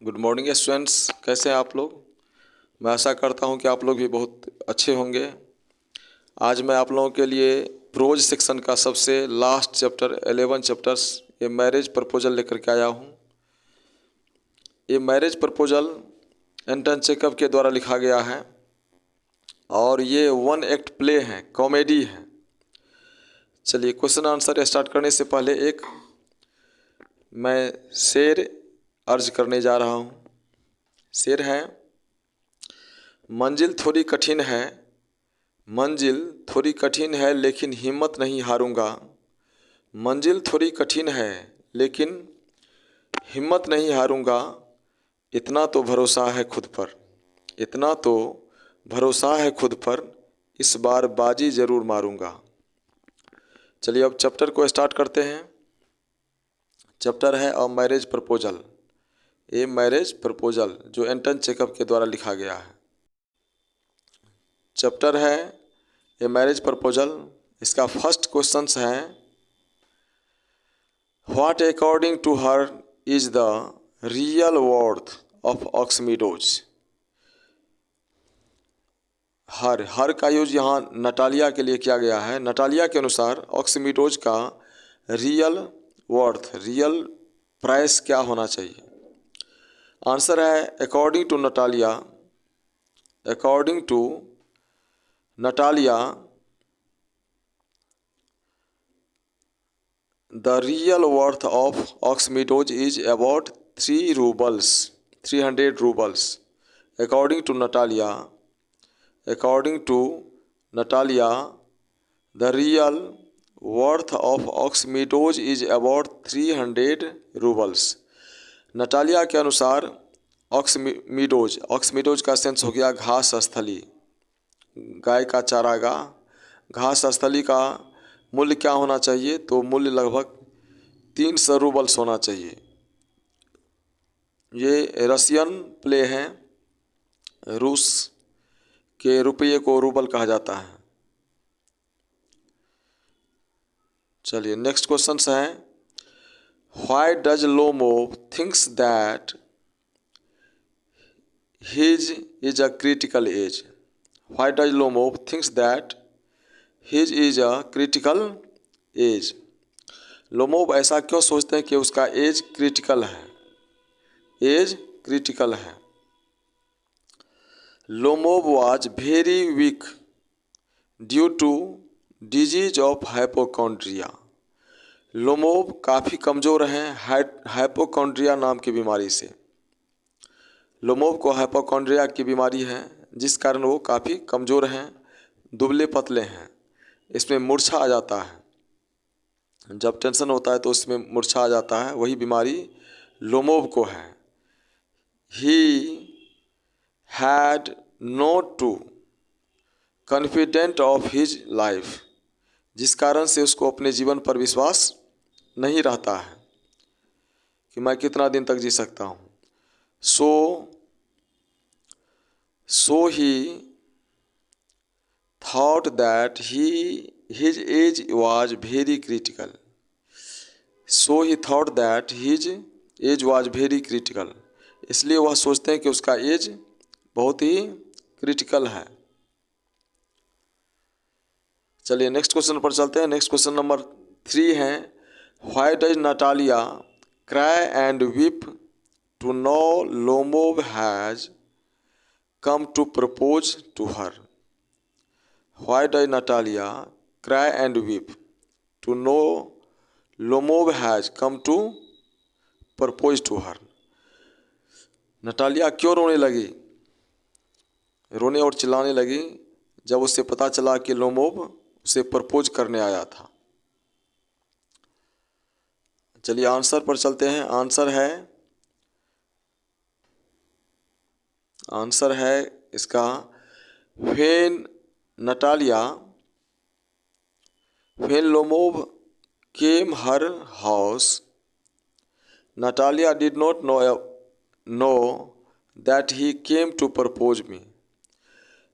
Good morning students, कैसे हैं आप लोग। मैं आशा करता हूं कि आप लोग भी बहुत अच्छे होंगे। आज मैं आप लोगों के लिए प्रोज सेक्शन का सबसे लास्ट चैप्टर 11 चैप्टर्स ये मैरिज प्रपोजल लेकर के आया हूं। ये मैरिज प्रपोजल एंटन चेकअप के द्वारा लिखा गया है और ये वन एक्ट प्ले है, कॉमेडी है। चलिए क्वेश्चन आंसर स्टार्ट करने से पहले एक मैं शेर अर्ज करने जा रहा हूं। शेर है, मंजिल थोड़ी कठिन है, मंजिल थोड़ी कठिन है लेकिन हिम्मत नहीं हारूंगा। मंजिल थोड़ी कठिन है लेकिन हिम्मत नहीं हारूंगा। इतना तो भरोसा है खुद पर, इतना तो भरोसा है खुद पर, इस बार बाजी ज़रूर मारूंगा। चलिए अब चैप्टर को स्टार्ट करते हैं। चैप्टर है अ मैरिज प्रपोजल। ये मैरिज प्रपोजल जो एंटन चेकअप के द्वारा लिखा गया है। चैप्टर है ए मैरिज प्रपोजल। इसका फर्स्ट क्वेश्चन है, what according to her is the real worth of Oxen Meadows. Her का यूज यहाँ नटालिया के लिए किया गया है। नटालिया के अनुसार ऑक्समीडोज का रियल वर्थ, रियल प्राइस क्या होना चाहिए। आंसर है according to Natalia, according to Natalia the real worth of Oxymedoz is about 300 rubles. According to Natalia, the real worth of Oxymedoz is about 300 rubles. Natalia के अनुसार ऑक्समीडोज का sense हो गया घास स्थली, गाय का चारागाह। घास स्थली का मूल्य क्या होना चाहिए, तो मूल्य लगभग 300 रूबल्स होना चाहिए। ये रशियन प्ले हैं, रूस के रुपये को रूबल कहा जाता है। चलिए नेक्स्ट क्वेश्चन है, why does Lomov thinks that his is a critical age. Why does Lomov thinks that his is a critical age. Lomov ऐसा क्यों सोचते हैं कि उसका एज क्रिटिकल है, एज क्रिटिकल है। Lomov was very weak due to disease of hypochondria. Lomov काफ़ी कमज़ोर हैं हाइपोकॉन्ड्रिया नाम की बीमारी से। लोमोव को हाइपोकॉन्ड्रिया की बीमारी है जिस कारण वो काफ़ी कमज़ोर हैं, दुबले पतले हैं। इसमें मूर्छा आ जाता है, जब टेंशन होता है तो उसमें मूर्छा आ जाता है, वही बीमारी लोमोव को है। He had not too confident of his life, जिस कारण से उसको अपने जीवन पर विश्वास नहीं रहता है कि मैं कितना दिन तक जी सकता हूँ। So he thought that his age was very critical. So he thought that his age was very critical, इसलिए वह सोचते हैं कि उसका एज बहुत ही क्रिटिकल है। चलिए नेक्स्ट क्वेश्चन पर चलते हैं। नेक्स्ट क्वेश्चन नंबर 3 है, why does Natalia cry and weep to know Lomov has come to propose to her. Why does Natalia cry and weep to know Lomov has come to propose to her. Natalia क्यों रोने लगी, रोने और चिल्लाने लगी जब उससे पता चला कि लोमोव उसे प्रपोज करने आया था। चलिए आंसर पर चलते हैं। आंसर है इसका, when Lomov came her house Natalia did not know that he came to propose me.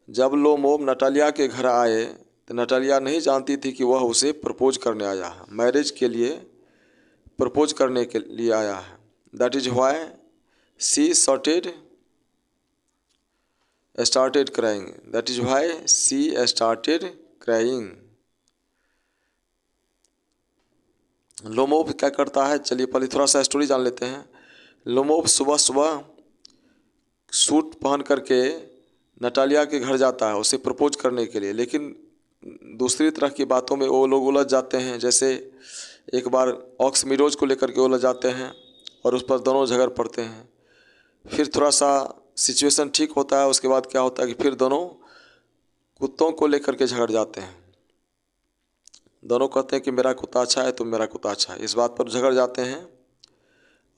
जब लोमोव नटालिया के घर आए तो नटालिया नहीं जानती थी कि वह उसे प्रपोज करने आया है, मैरिज के लिए प्रपोज करने के लिए आया है। That is why she started crying. That is why she started crying. लोमोब क्या करता है, चलिए पहले थोड़ा सा स्टोरी जान लेते हैं। लोमोब सुबह सुबह सूट पहन करके नटालिया के घर जाता है उसे प्रपोज करने के लिए, लेकिन दूसरी तरह की बातों में वो लोग उलझ जाते हैं। जैसे एक बार ऑक्स मिरोज को लेकर के उलझ जाते हैं और उस पर दोनों झगड़ पड़ते हैं। फिर थोड़ा सा सिचुएशन ठीक होता है, उसके बाद क्या होता है कि फिर दोनों कुत्तों को लेकर के झगड़ जाते हैं। दोनों कहते हैं कि मेरा कुत्ता अच्छा है तो मेरा कुत्ता अच्छा है, इस बात पर झगड़ जाते हैं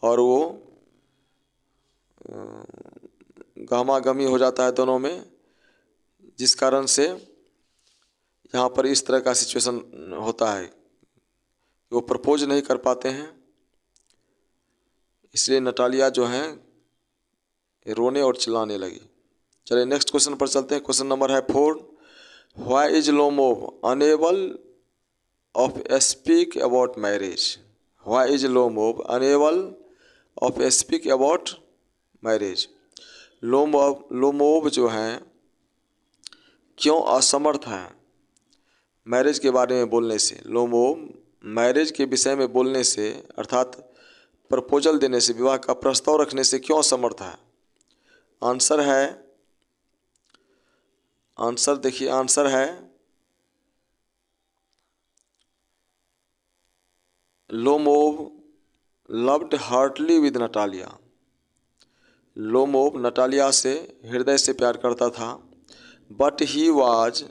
और वो गहमा गहमी हो जाता है दोनों में, जिस कारण से यहाँ पर इस तरह का सिचुएशन होता है, वो प्रपोज नहीं कर पाते हैं। इसलिए नटालिया जो हैं रोने और चिल्लाने लगी। चलिए नेक्स्ट क्वेश्चन पर चलते हैं। क्वेश्चन नंबर है 4। Why is Lomov unable of speak about marriage? Why is Lomov unable of speak about marriage? Lomov जो हैं क्यों असमर्थ हैं मैरिज के बारे में बोलने से? लोमोब मैरिज के विषय में बोलने से, अर्थात प्रपोजल देने से, विवाह का प्रस्ताव रखने से क्यों असमर्थ है? आंसर देखिए, आंसर है Lomov loved heartily with Natalia. Lomov Natalia से हृदय से प्यार करता था, but he was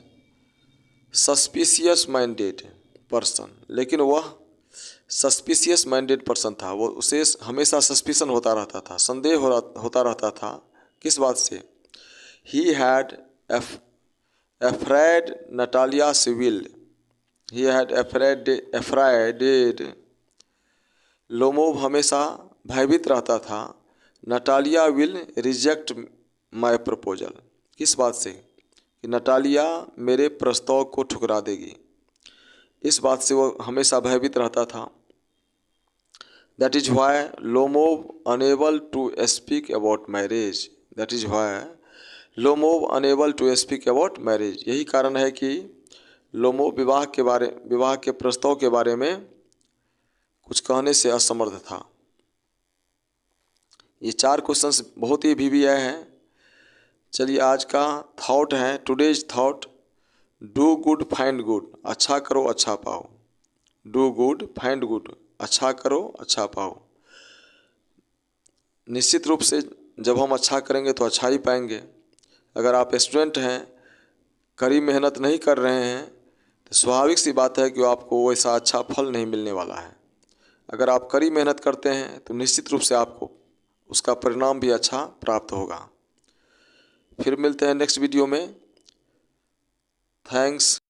suspicious minded person. लेकिन वह सस्पिशियस माइंडेड पर्सन था, वो उसे हमेशा सस्पिशन होता रहता था, संदेह होता रहता था। किस बात से? He had afraid Natalia's will. He had afraided. Lomov हमेशा भयभीत रहता था, Natalia will reject my proposal. किस बात से? कि नटालिया मेरे प्रस्ताव को ठुकरा देगी, इस बात से वो हमेशा भयभीत रहता था। That is why Lomov unable to speak about marriage. That is why Lomov unable to speak about marriage. यही कारण है कि लोमोब विवाह के प्रस्ताव के बारे में कुछ कहने से असमर्थ था। ये 4 क्वेश्चंस बहुत ही VVI हैं। चलिए आज का थॉट है, today's thought, do good find good. अच्छा करो अच्छा पाओ। डू गुड फाइंड गुड, अच्छा करो अच्छा पाओ। निश्चित रूप से जब हम अच्छा करेंगे तो अच्छा ही पाएंगे। अगर आप स्टूडेंट हैं, कड़ी मेहनत नहीं कर रहे हैं, तो स्वाभाविक सी बात है कि आपको वैसा अच्छा फल नहीं मिलने वाला है। अगर आप कड़ी मेहनत करते हैं तो निश्चित रूप से आपको उसका परिणाम भी अच्छा प्राप्त होगा। फिर मिलते हैं नेक्स्ट वीडियो में। थैंक्स।